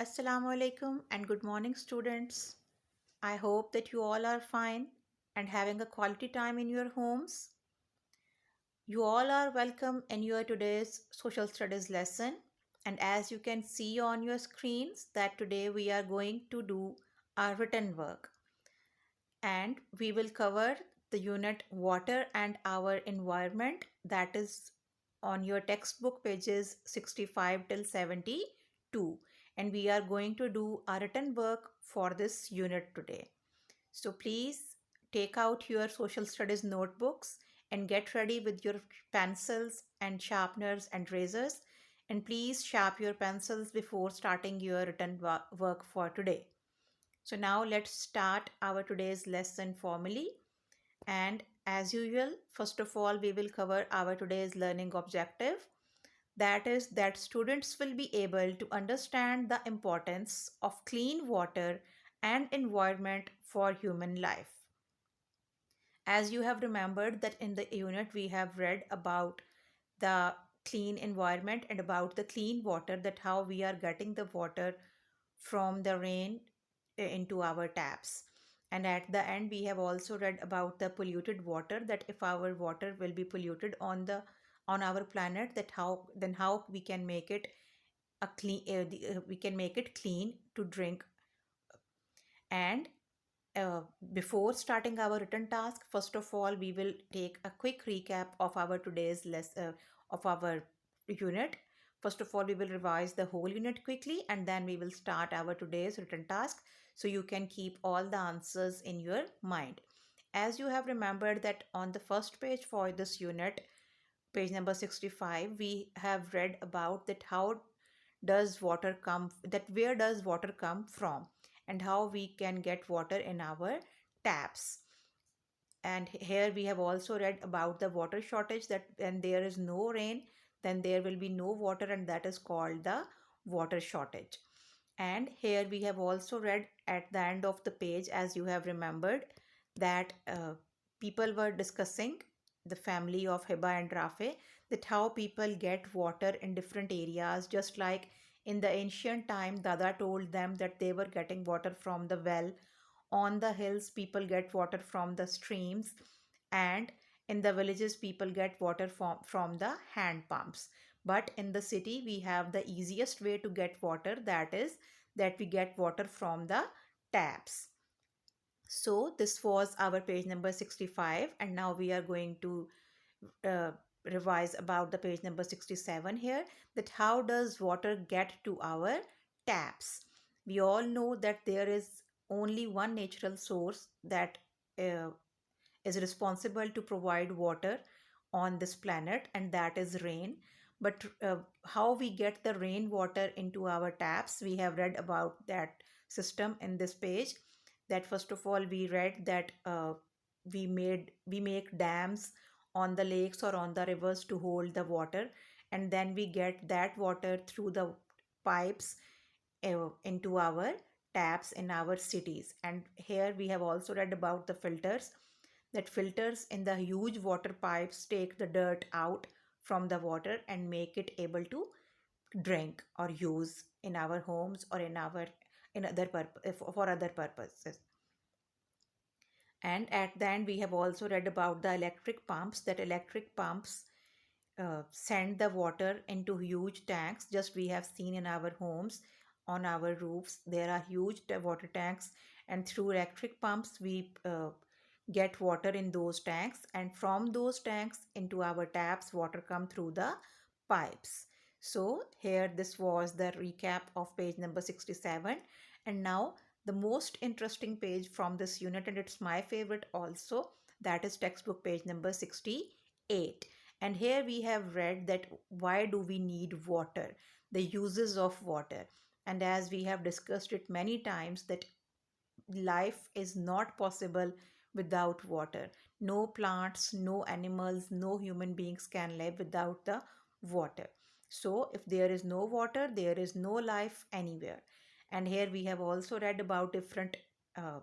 Assalamu alaikum and good morning, students. I hope that you all are fine and having a quality time in your homes. You all are welcome in your today's social studies lesson. And as you can see on your screens, that today we are going to do our written work and we will cover the unit water and our environment, that is on your textbook pages 65 till 72, and we are going to do a written work for this unit today. So please take out your social studies notebooks and get ready with your pencils and sharpeners and razors, and please sharpen your pencils before starting your written work for today. So now let's start our today's lesson formally. And as usual, first of all, we will cover our today's learning objective. That is that students will be able to understand the importance of clean water and environment for human life. As you have remembered that in the unit we have read about the clean environment and about the clean water, that how we are getting the water from the rain into our taps. And at the end we have also read about the polluted water, that if our water will be polluted on our planet, that how we can make it a clean we can make it clean to drink. And uh, before starting our written task, first of all, we will take a quick recap of our today's of our unit. First of all, we will revise the whole unit quickly, and then we will start our today's written task, so you can keep all the answers in your mind. As you have remembered that on the first page for this unit, page number 65, we have read about that how does water come, that where does water come from, and how we can get water in our taps. And here we have also read about the water shortage, that when there is no rain, then there will be no water, and that is called the water shortage. And here we have also read at the end of the page, as you have remembered, that people were discussing, the family of Hiba and Rafe, that how people get water in different areas. Just like in the ancient time, Dada told them that they were getting water from the well. On the hills, people get water from the streams, and in the villages, people get water from the hand pumps. But in the city, we have the easiest way to get water, that is that we get water from the taps. So this was our page number 65, and now we are going to uh, revise about the page number 67 here, that how does water get to our taps. We all know that there is only one natural source that uh, is responsible to provide water on this planet, and that is rain. But how we get the rainwater into our taps, we have read about that system in this page. That first of all, we read that we make dams on the lakes or on the rivers to hold the water, and then we get that water through the pipes into our taps in our cities. And here we have also read about the filters, that filters in the huge water pipes take the dirt out from the water and make it able to drink or use in our homes or in other for other purposes. And at the end we have also read about the electric pumps, that electric pumps send the water into huge tanks. Just we have seen in our homes, on our roofs there are huge water tanks, and through electric pumps we get water in those tanks, and from those tanks into our taps water come through the pipes. So here this was the recap of page number 67. And now the most interesting page from this unit, and it's my favorite also, that is textbook page number 68. And here we have read that why do we need water, the uses of water. And as we have discussed it many times, that life is not possible without water. No plants, no animals, no human beings can live without the water. So if there is no water, there is no life anywhere. And here we have also read about different uh,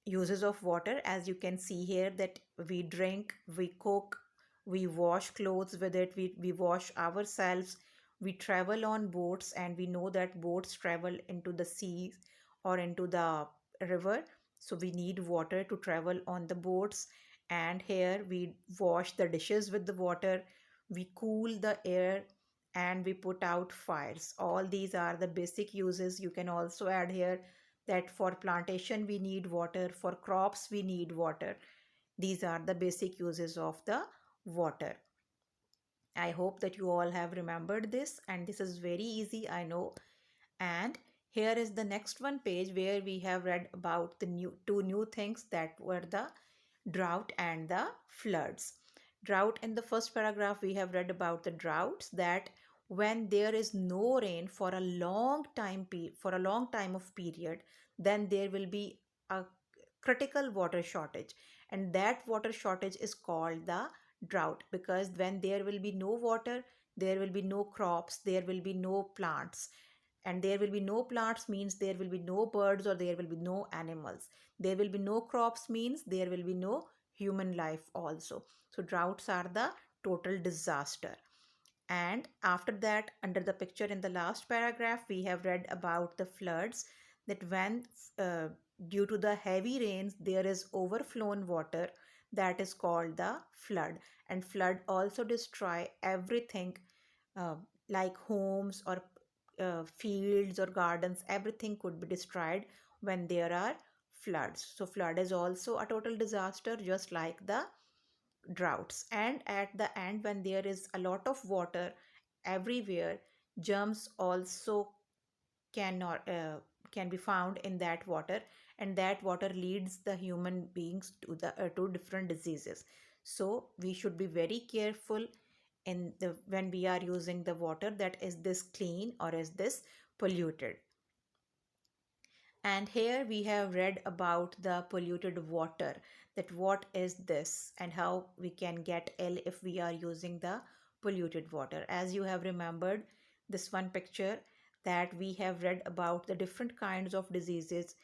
uses of water. As you can see here, that we drink, we cook, we wash clothes with it, we wash ourselves, we travel on boats, and we know that boats travel into the seas or into the river. So we need water to travel on the boats. And here we wash the dishes with the water, we cool the air, and we put out fires. All these are the basic uses. You can also add here that for plantation we need water, for crops we need water. These are the basic uses of the water. I hope that you all have remembered this, and this is very easy, I know. And here is the next one page where we have read about the two new things, that were the drought and the floods. Drought, in the first paragraph we have read about the droughts, that when there is no rain for a long time for a long time of period, then there will be a critical water shortage, and that water shortage is called the drought. Because when there will be no water, there will be no crops, there will be no plants, and there will be no plants means there will be no birds or there will be no animals. There will be no crops means there will be no human life also. So droughts are the total disaster. And after that, under the picture in the last paragraph, we have read about the floods, that when uh, due to the heavy rains there is overflown water, that is called the flood. And flood also destroy everything, uh, like homes or fields or gardens. Everything could be destroyed when there are floods. So flood is also a total disaster, just like the droughts. And at the end, when there is a lot of water everywhere, germs also cannot can be found in that water, and that water leads the human beings to the to different diseases. So we should be very careful in the when we are using the water, that is this clean or is this polluted. And here we have read about the polluted water, that what is this and how we can get ill if we are using the polluted water. As you have remembered this one picture, that we have read about the different kinds of diseases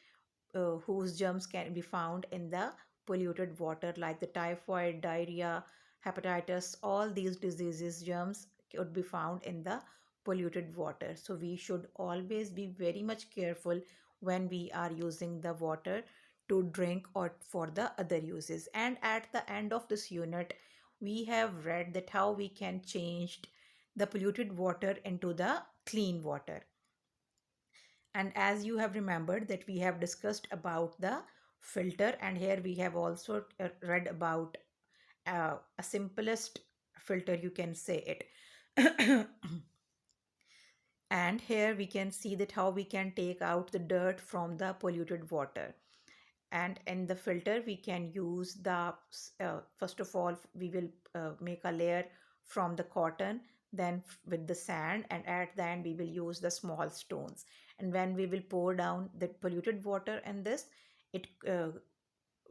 whose germs can be found in the polluted water, like the typhoid, diarrhea, hepatitis. All these diseases germs could be found in the polluted water. So we should always be very much careful when we are using the water to drink or for the other uses. And at the end of this unit, we have read that how we can change the polluted water into the clean water. And as you have remembered that we have discussed about the filter, and here we have also read about a simplest filter, you can say it. And here we can see that how we can take out the dirt from the polluted water. And in the filter we can use the first of all we will make a layer from the cotton, then with the sand, and at the end we will use the small stones. And when we will pour down the polluted water in this, it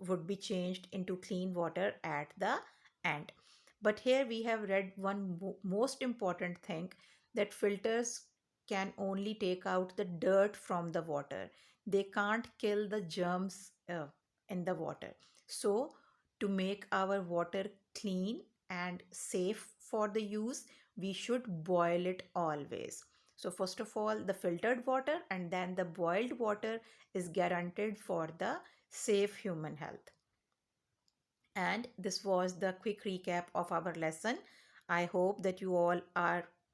would be changed into clean water at the end. But here we have read one most important thing, that filters can only take out the dirt from the water. They can't kill the germs in the water. So, to make our water clean and safe for the use, we should boil it always. So, first of all, the filtered water and then the boiled water is guaranteed for the safe human health. And this was the quick recap of our lesson. I hope that you all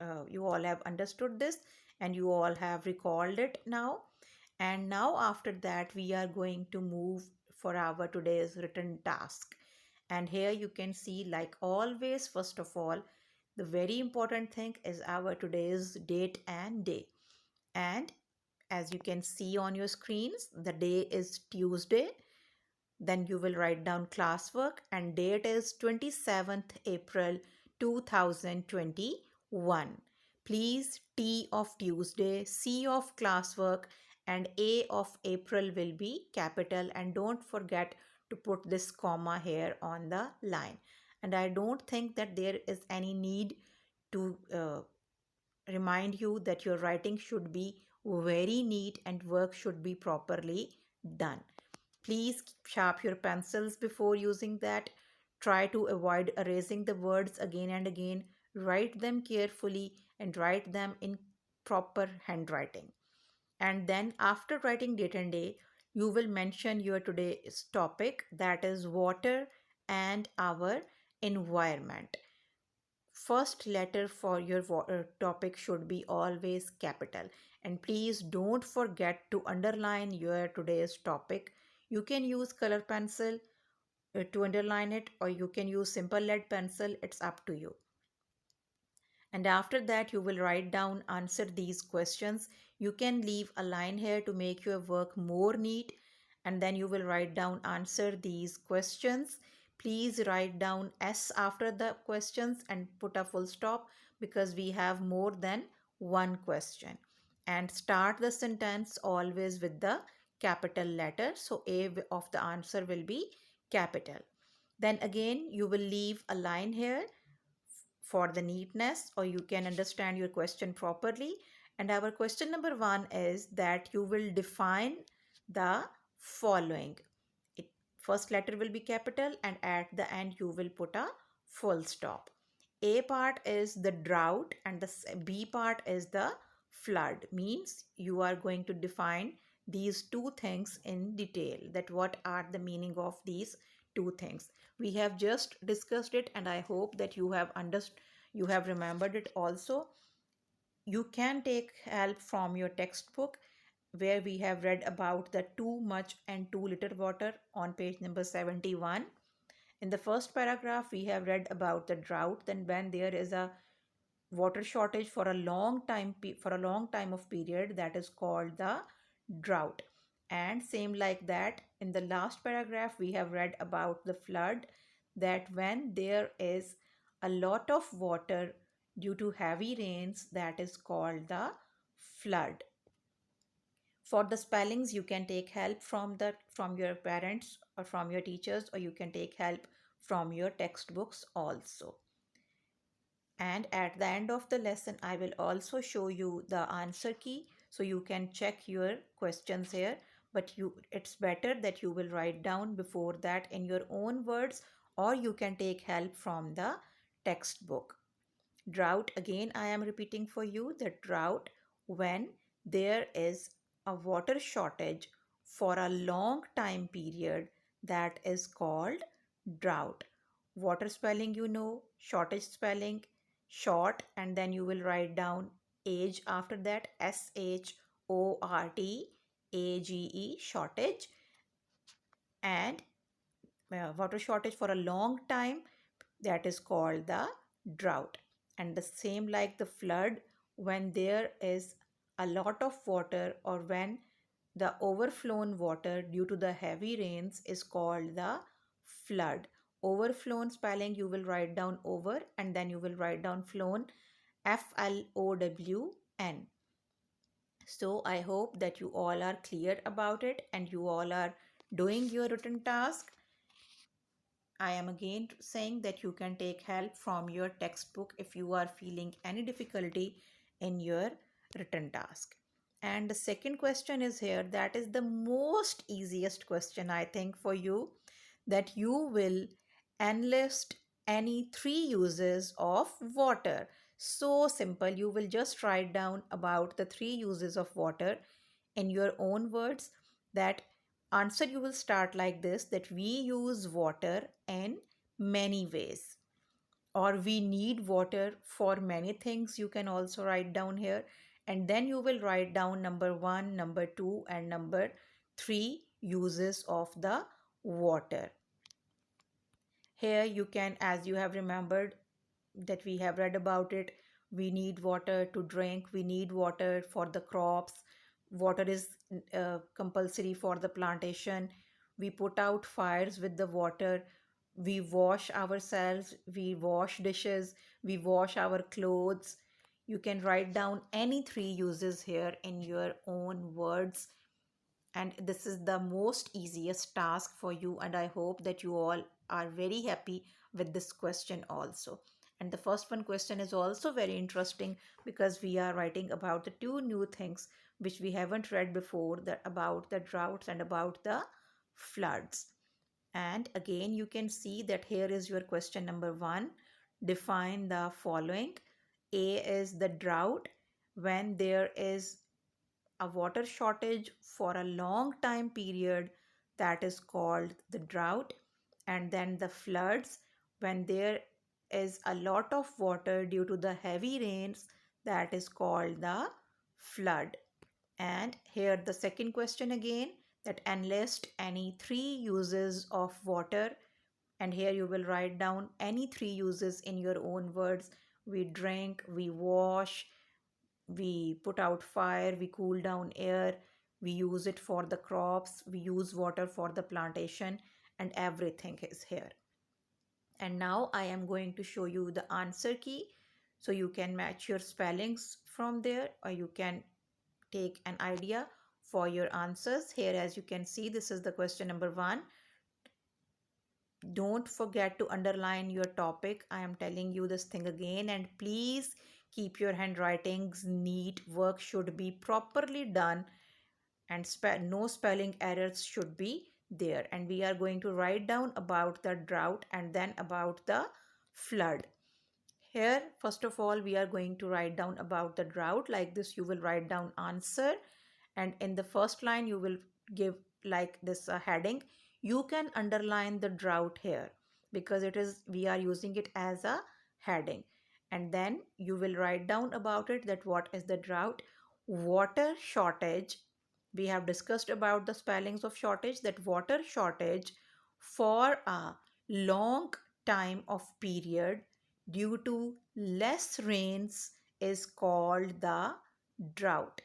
have understood this, and you all have recalled it now. And now after that we are going to move for our today's written task. And here you can see, like always, first of all, the very important thing is our today's date and day. And as you can see on your screens, the day is Tuesday. Then you will write down classwork, and date is 27th April 2021. Please, T of Tuesday, C of classwork, and A of April will be capital, and don't forget to put this comma here on the line. And I don't think that there is any need to remind you that your writing should be very neat and work should be properly done. Please sharp your pencils before using that. Try to avoid erasing the words again and again. Write them carefully and write them in proper handwriting. And then after writing date and day, you will mention your today's topic, that is water and our environment. First letter for your topic should be always capital. And please don't forget to underline your today's topic. You can use color pencil to underline it, or you can use simple lead pencil. It's up to you. And after that, you will write down, answer these questions. You can leave a line here to make your work more neat. And then you will write down, answer these questions. Please write down S after the questions and put a full stop, because we have more than one question. And start the sentence always with the capital letter. So A of the answer will be capital. Then again, you will leave a line here for the neatness, or you can understand your question properly. And our question number one is that you will define the following. It, first letter will be capital, and at the end you will put a full stop. A part is the drought and the B part is the flood. Means you are going to define these two things in detail, that what are the meaning of these two things. We have just discussed it, and I hope that you have understood, you have remembered it also. You can take help from your textbook, where we have read about the too much and too little water on page number 71. In the first paragraph, we have read about the drought, then when there is a water shortage for a long time, for a long time of period, that is called the drought. And same like that, in the last paragraph we have read about the flood, that when there is a lot of water due to heavy rains, that is called the flood. For the spellings, you can take help from your parents or from your teachers, or you can take help from your textbooks also. And at the end of the lesson, I will also show you the answer key, so you can check your questions here. But it's better that you will write down before that in your own words, or you can take help from the textbook. Drought, again I am repeating for you, the drought, when there is a water shortage for a long time period, that is called drought. Water spelling, you know, shortage spelling, short, and then you will write down age after that, SHORTAGE, shortage. And water shortage for a long time, that is called the drought. And the same like the flood, when there is a lot of water, or when the overflown water due to the heavy rains, is called the flood. Overflown spelling, you will write down over, and then you will write down flown, FLOWN. So I hope that you all are clear about it and you all are doing your written task. I am again saying that you can take help from your textbook if you are feeling any difficulty in your written task. And the second question is here, that is the most easiest question I think for you, that you will enlist any three uses of water. So simple, you will just write down about the three uses of water in your own words. That answer you will start like this, that we use water in many ways, or we need water for many things, you can also write down here. And then you will write down number 1, number 2, and number 3 uses of the water. Here you can, as you have remembered that we have read about it, we need water to drink, we need water for the crops, water is compulsory for the plantation, we put out fires with the water, we wash ourselves, we wash dishes, we wash our clothes. You can write down any three uses here in your own words, and this is the most easiest task for you, and I hope that you all are very happy with this question also. And the first one question is also very interesting, because we are writing about the two new things which we haven't read before, that about the droughts and about the floods. And again you can see that here is your question number 1, define the following. A is the drought, when there is a water shortage for a long time period, that is called the drought. And then the floods, when there is a lot of water due to the heavy rains, that is called the flood. And here the second question again, that enlist any three uses of water. And here you will write down any three uses in your own words. We drink, we wash, we put out fire, we cool down air, we use it for the crops, we use water for the plantation, and everything is here. And now I am going to show you the answer key, so you can match your spellings from there, or you can take an idea for your answers. Here, as you can see, this is the question number 1. Don't forget to underline your topic. I am telling you this thing again, and please keep your handwritings neat. Work should be properly done, and no spelling errors should be there. And we are going to write down about the drought and then about the flood. Here, first of all, we are going to write down about the drought. Like this, you will write down answer, and in the first line you will give like this a heading. You can underline the drought here because it is, we are using it as a heading. And then you will write down about it, that what is the drought. Water shortage, we have discussed about the spellings of shortage, that water shortage for a long time of period due to less rains is called the drought.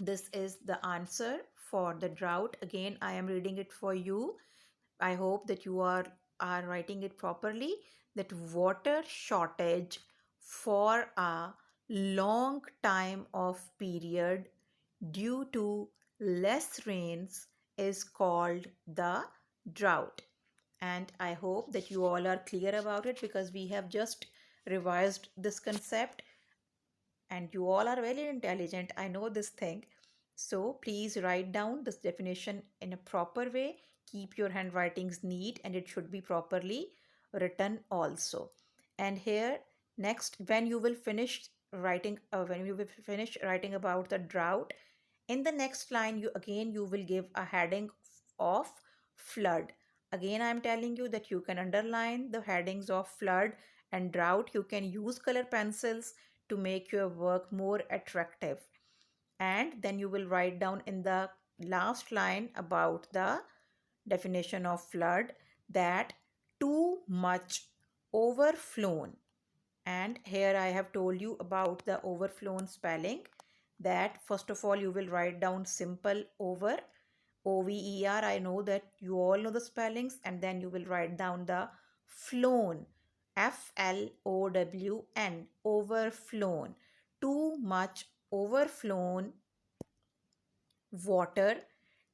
This is the answer for the drought. Again, I am reading it for you. I hope that you are writing it properly. That water shortage for a long time of period due to less rains is called the drought. And I hope that you all are clear about it, because we have just revised this concept, and you all are very intelligent. I know this thing. So please write down this definition in a proper way. Keep your handwritings neat, and it should be properly written also. And here next, when you will finish writing about the drought, in the next line you will give a heading of flood. Again, I am telling you that you can underline the headings of flood and drought. You can use color pencils to make your work more attractive. And then you will write down in the last line about the definition of flood, that too much overflown. And here I have told you about the overflown spelling, that first of all you will write down simple over, OVER. I know that you all know the spellings. And then you will write down the flown, FLOWN, overflown. Too much overflown water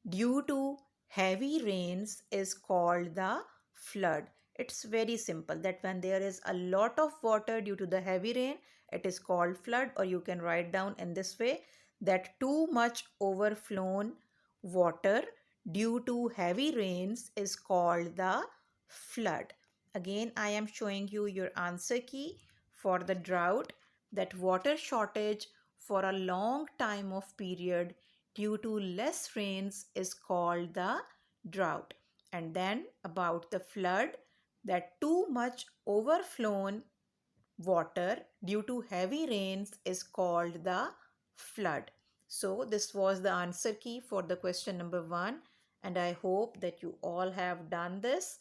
due to heavy rains is called the flood. It's very simple, that when there is a lot of water due to the heavy rain, it is called flood. Or you can write down in this way, that too much overflown water due to heavy rains is called the flood. Again, I am showing you your answer key for the drought, that water shortage for a long time of period due to less rains is called the drought. And then about the flood, that too much overflown water due to heavy rains is called the flood. So this was the answer key for the question number 1, and I hope that you all have done this.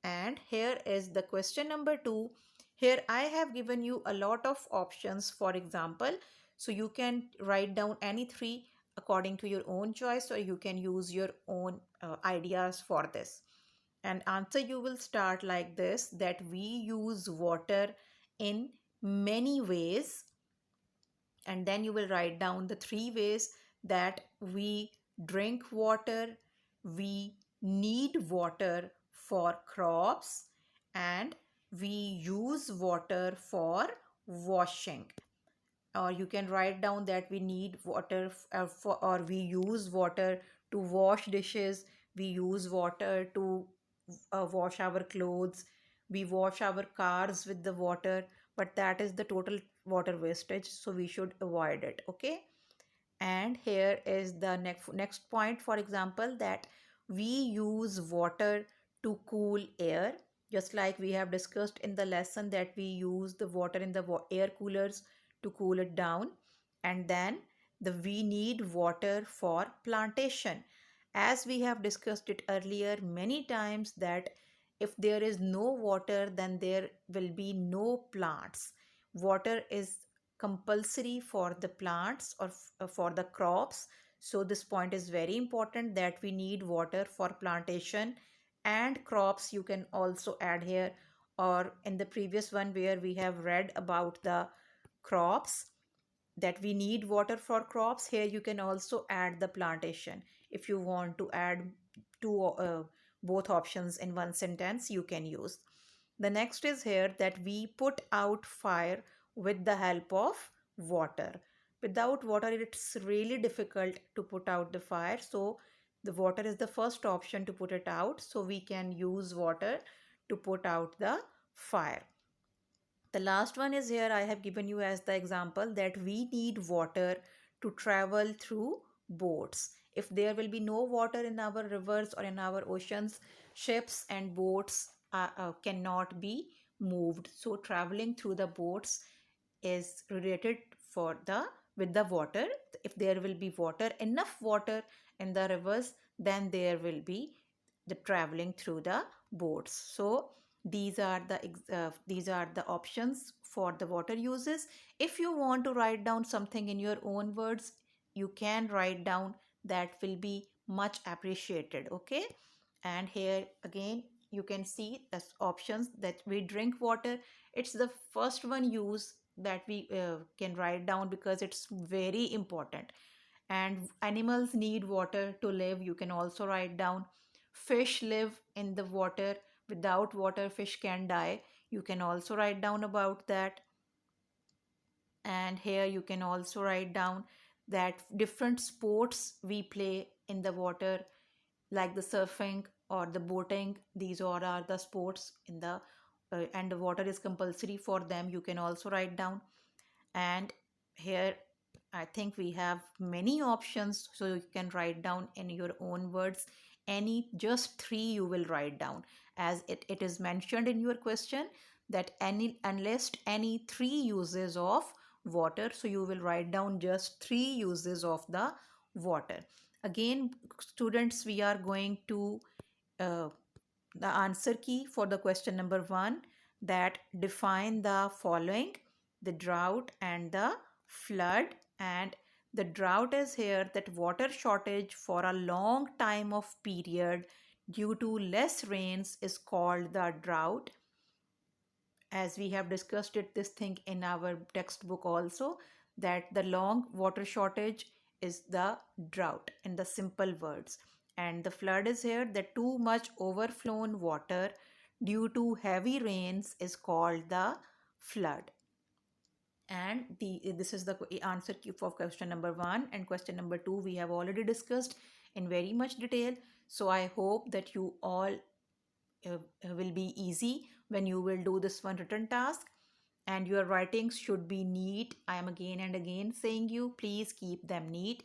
And here is the question number 2. Here I have given you a lot of options, for example. So you can write down any three according to your own choice, or you can use your own ideas for this. And answer you will start like this, that we use water in many ways. And then you will write down the three ways, that we drink water, we need water for crops, and we use water for washing. Or you can write down that we need water or we use water to wash dishes, we use water to wash our clothes, we wash our cars with the water. but that is the total water wastage, so we should avoid it. Okay. And here is the next point, for example, that we use water to cool air, just like we have discussed in the lesson that we use the water in the air coolers to cool it down. And then we need water for plantation, as we have discussed it earlier many times, that if there is no water, then there will be no plants. Water is compulsory for the plants or for the crops. So this point is very important, that we need water for plantation and crops. You can also add here, or in the previous one where we have read about the crops, that we need water for crops, here you can also add the plantation. If you want to add two both options in one sentence, you can use. The next is here that we put out fire with the help of water. Without water, it's really difficult to put out the fire. So the water is the first option to put it out. So we can use water to put out the fire. The last one is here I have given you as the example, that we need water to travel through boats. If there will be no water in our rivers or in our oceans, ships and boats cannot be moved. So traveling through the boats is related for the with the water. If there will be water, enough water in the rivers, then there will be the traveling through the boats. So these are the options for the water uses. If you want to write down something in your own words, you can write down, that will be much appreciated. Okay. And here again you can see the options, that we drink water. It's the first one use that we can write down, because it's very important. And animals need water to live, you can also write down. Fish live in the water, without water fish can die, you can also write down about that. And here you can also write down that different sports we play in the water, like the surfing or the boating. These all are the sports in the and the water is compulsory for them, you can also write down. And here I think we have many options, so you can write down in your own words. Any just three you will write down, as it is mentioned in your question, that any unless any three uses of water, so you will write down just three uses of the water. Again, students, we are going to uh, the answer key for the question number one, that define the following: the drought and the flood. And the drought is here, that water shortage for a long time of period due to less rains is called the drought. As we have discussed it this thing in our textbook also, that the long water shortage is the drought in the simple words. And the flood is here, that too much overflown water due to heavy rains is called the flood. And this is the answer for question number one. And question number two we have already discussed in very much detail. So I hope that you all will be easy when you will do this one written task. And your writings should be neat. I am again and again saying you, please keep them neat.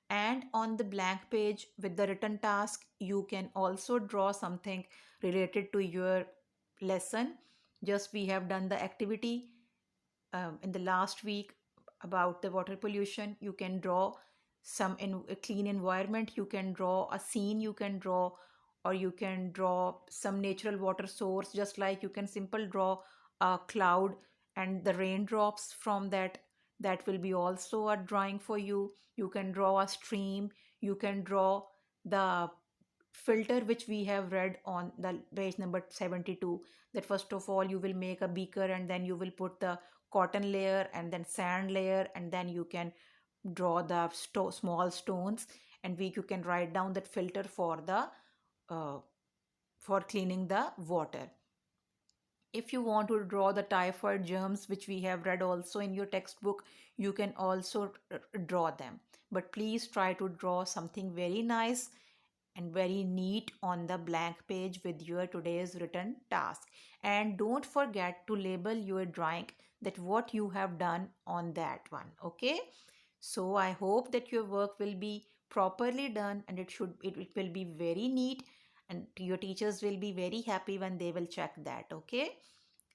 And on the blank page with the written task, you can also draw something related to your lesson. Just we have done the activity in the last week about the water pollution. You can draw some in a clean environment, you can draw a scene, you can draw, or you can draw some natural water source, just like you can simple draw a cloud and the raindrops from that. That will be also a drawing for you. You can draw a stream, you can draw the filter which we have read on the page number 72, that first of all you will make a beaker, and then you will put the cotton layer and then sand layer, and then you can draw the small stones, and you can write down that filter for the uh, for cleaning the water. If you want to draw the typhoid germs which we have read also in your textbook, you can also draw them, but please try to draw something very nice and very neat on the blank page with your today's written task. And don't forget to label your drawing, that what you have done on that one. Okay, so I hope that your work will be properly done, and it will be very neat, and your teachers will be very happy when they will check that. Okay,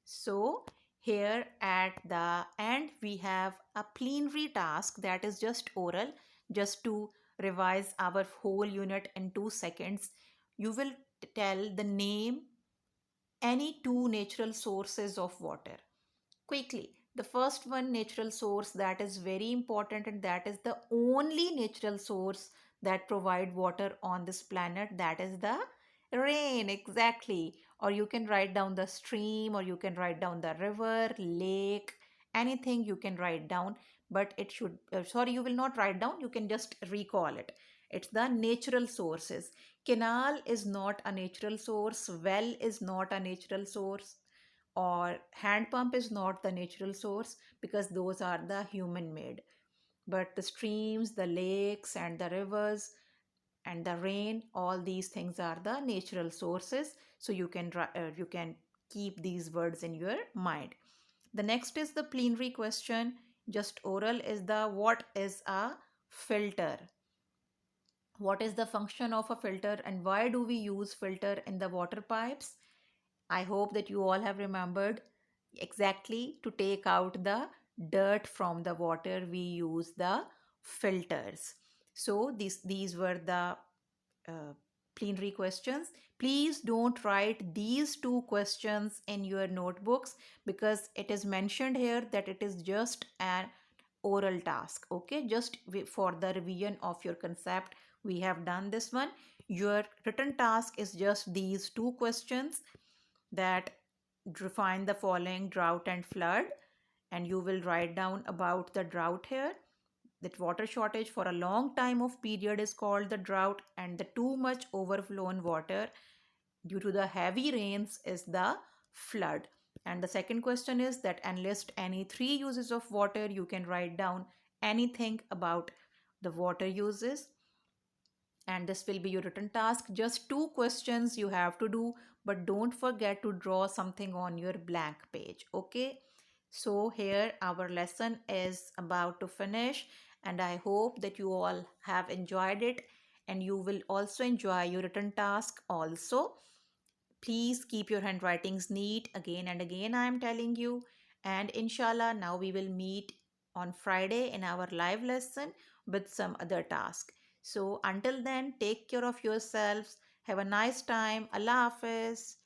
so here at the end we have a plenary task that is just oral, just to revise our whole unit in 2 seconds. You will tell the name any two natural sources of water quickly. The first one, natural source, that is very important, and that is the only natural source that provide water on this planet, that is the rain. Exactly. Or you can write down the stream, or you can write down the river, lake, anything you can write down. But it should sorry, you will not write down, you can just recall it. It's the natural sources. Canal is not a natural source, well is not a natural source, or hand pump is not the natural source, because those are the human made. But the streams, the lakes, and the rivers, and the rain, all these things are the natural sources. So you can keep these words in your mind. The next is the plenary question, just oral, is the what is a filter. What is the function of a filter, and why do we use filter in the water pipes? I hope that you all have remembered. Exactly, to take out the dirt from the water, we use the filters. So these were the uh, plenary questions. Please don't write these two questions in your notebooks, because it is mentioned here that it is just an oral task. Okay, just for the revision of your concept, we have done this one. Your written task is just these two questions, that define the following drought and flood, and you will write down about the drought here, that water shortage for a long time of period is called the drought, and the too much overflown water due to the heavy rains is the flood. And the second question is that enlist any three uses of water. You can write down anything about the water uses, and this will be your written task. Just two questions you have to do, but don't forget to draw something on your blank page. Okay, so here our lesson is about to finish, and I hope that you all have enjoyed it, and you will also enjoy your written task also. Please keep your handwritings neat, again and again I am telling you. And inshallah, now we will meet on Friday in our live lesson with some other task. So until then, take care of yourselves. Have a nice time. Allah Hafiz.